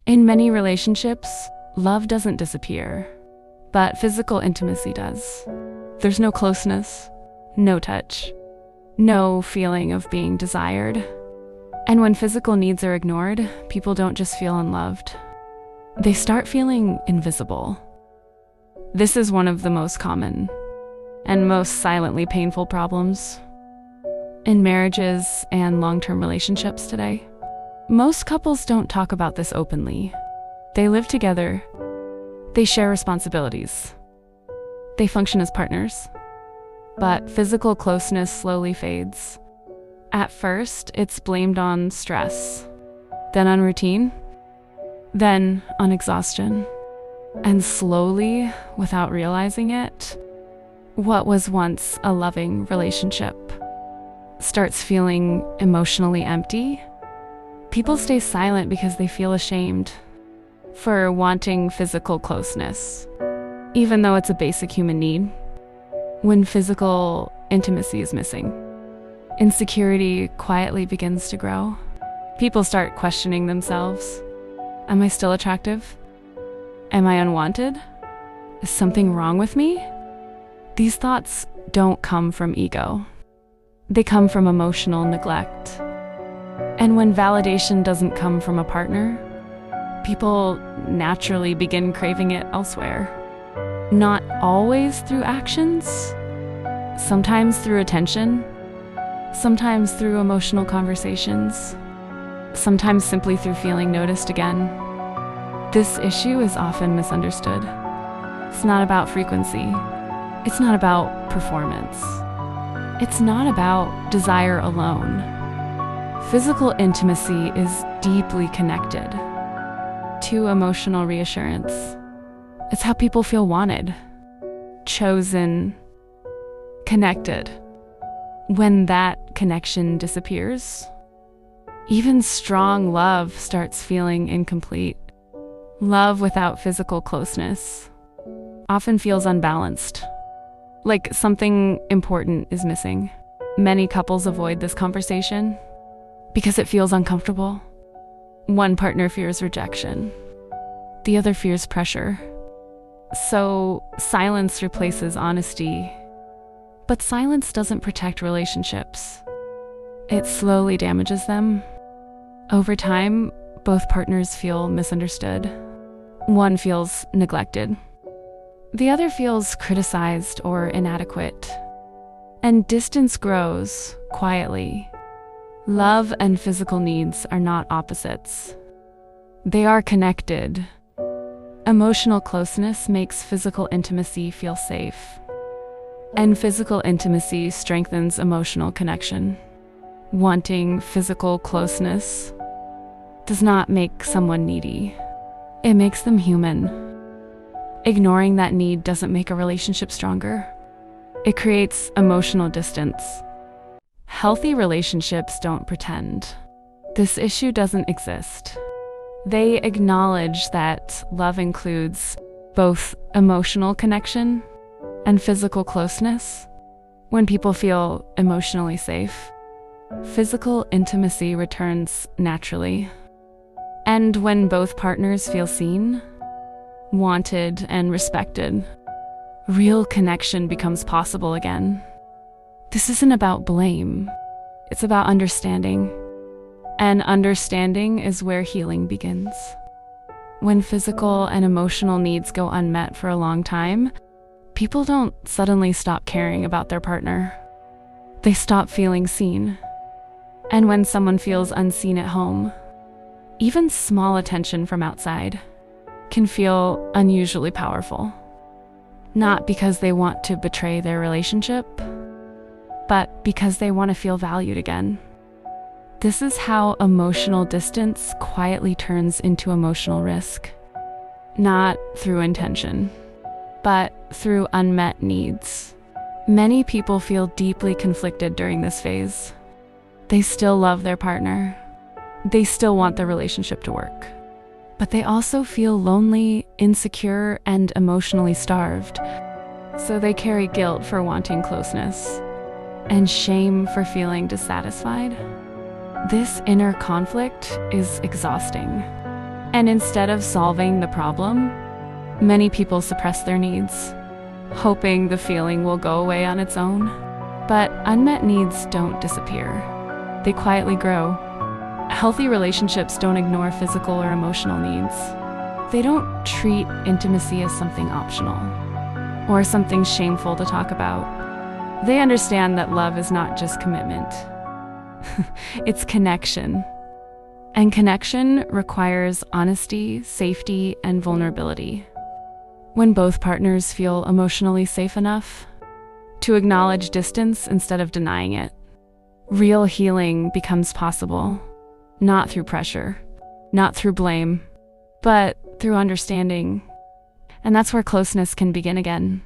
In many relationships, love doesn't disappear, but physical intimacy does. There's no closeness, no touch, no feeling of being desired. And when physical needs are ignored, people don't just feel unloved. They start feeling invisible. This is one of the most common and most silently painful problems in marriages and long-term relationships today. Most couples don't talk about this openly. They live together. They share responsibilities. They function as partners. But physical closeness slowly fades. At first, it's blamed on stress, then on routine, then on exhaustion. And slowly, without realizing it, what was once a loving relationship starts feeling emotionally empty. People stay silent because they feel ashamed for wanting physical closeness, even though it's a basic human need. When physical intimacy is missing, insecurity quietly begins to grow. People start questioning themselves. Am I still attractive? Am I unwanted? Is something wrong with me? These thoughts don't come from ego. They come from emotional neglect. And when validation doesn't come from a partner, people naturally begin craving it elsewhere. Not always through actions, sometimes through attention, sometimes through emotional conversations, sometimes simply through feeling noticed again. This issue is often misunderstood. It's not about frequency. It's not about performance. It's not about desire alone. Physical intimacy is deeply connected to emotional reassurance. It's how people feel wanted, chosen, connected. When that connection disappears, even strong love starts feeling incomplete. Love without physical closeness often feels unbalanced, like something important is missing. Many couples avoid this conversation because it feels uncomfortable. One partner fears rejection, the other fears pressure. So silence replaces honesty. But silence doesn't protect relationships. It slowly damages them. Over time, both partners feel misunderstood. One feels neglected. The other feels criticized or inadequate. And distance grows quietly. Love and physical needs are not opposites. They are connected. Emotional closeness makes physical intimacy feel safe. And physical intimacy strengthens emotional connection. Wanting physical closeness does not make someone needy. It makes them human. Ignoring that need doesn't make a relationship stronger. It creates emotional distance. Healthy relationships don't pretend. This issue doesn't exist. They acknowledge that love includes both emotional connection and physical closeness. When people feel emotionally safe, physical intimacy returns naturally. And when both partners feel seen, wanted, and respected, real connection becomes possible again. This isn't about blame. It's about understanding. And understanding is where healing begins. When physical and emotional needs go unmet for a long time, people don't suddenly stop caring about their partner. They stop feeling seen. And when someone feels unseen at home, even small attention from outside can feel unusually powerful. Not because they want to betray their relationship, but because they want to feel valued again. This is how emotional distance quietly turns into emotional risk. Not through intention, but through unmet needs. Many people feel deeply conflicted during this phase. They still love their partner. They still want the relationship to work. But they also feel lonely, insecure, and emotionally starved. So they carry guilt for wanting closeness and shame for feeling dissatisfied. This inner conflict is exhausting. And instead of solving the problem, many people suppress their needs, hoping the feeling will go away on its own. But unmet needs don't disappear. They quietly grow. Healthy relationships don't ignore physical or emotional needs. They don't treat intimacy as something optional or something shameful to talk about. They understand that love is not just commitment. It's connection. And connection requires honesty, safety, and vulnerability. When both partners feel emotionally safe enough to acknowledge distance instead of denying it, real healing becomes possible, not through pressure, not through blame, but through understanding. And that's where closeness can begin again.